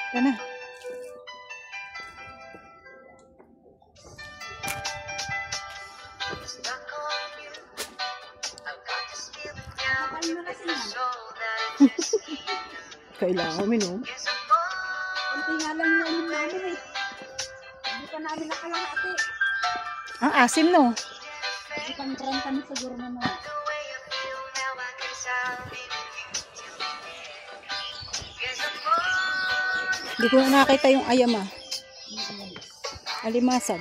Yan na. Kailangan uminom. Kunti nga lang yung ulit namin eh. Hindi pa namin nakalahati. Ang asim no. Isang 30 kami siguro na mga. Hindi ko na nakita yung ayam ah. Alimasag.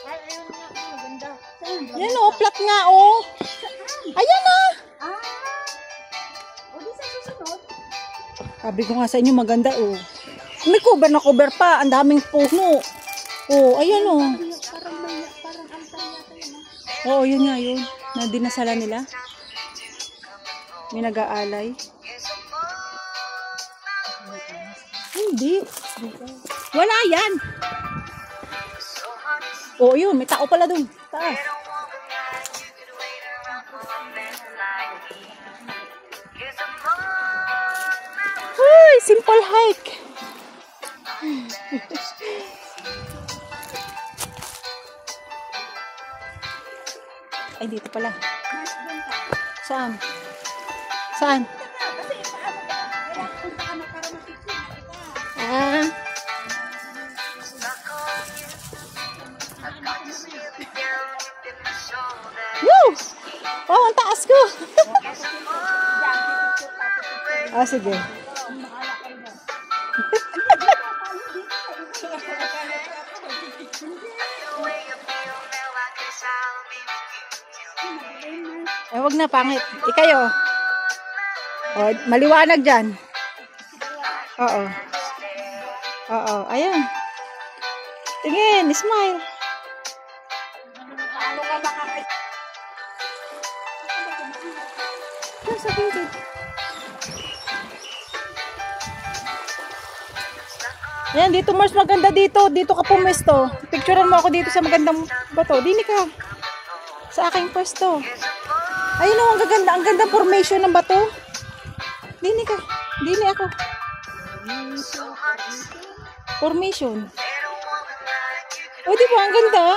Ay, ayun nga. Maganda. Yan o, flat nga o. Ayan ah. Ah! O di sa susunod. Sabi ko nga sa inyo maganda o. May cover na cover pa. Ang daming puno. O, ayan o. Parang altar yata yun. Oo, yun nga yun. Na dinasala nila. May nag-aalay. Hindi. Wala yan. Oo, yun. May tao pala dun. Taas. Uy, simple hike. Ay, dito pala. Saan? Saan? Ah. Woo! Oh, ang taas ko. Ah, sige. Eh, wag na, pangit. Ikayo. Oh, maliwanag dyan. Oo. Oo, ayun. Tingin, smile. Paano ka makakita? Sa gilid. Ayan, dito Mars, maganda dito. Dito ka pumesto. Picturean mo ako dito sa magandang bato. Dini ka. Sa aking pwesto. Ayun o, ang gaganda. Ang ganda formation ng bato. Dini ka. Dini ako. Formation. O, di ba? Ang ganda.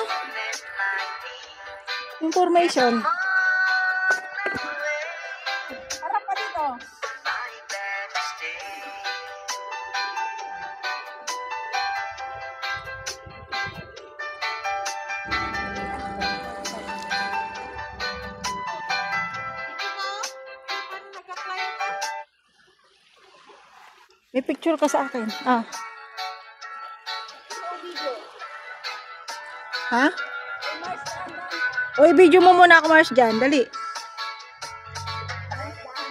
Yung formation. Harap ka dito. May picture ka sa akin. Ah. Ha? O, i-video mo muna ako, Mars, dyan. Dali.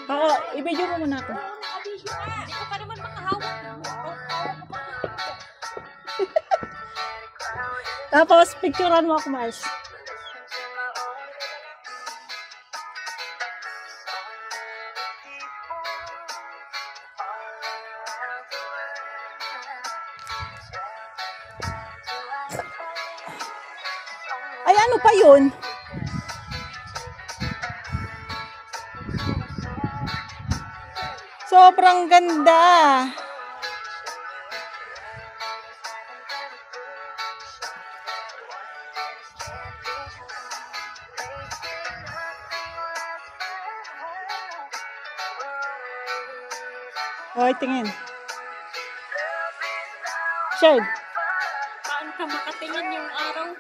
Oo, i-video mo muna ako. Hindi ko pa naman makahawak. Tapos, picturean mo ako, Mars. Ay, ano pa yun? Sobrang ganda. Hoy, tingin. Shade. Paano ka makatingin yung araw?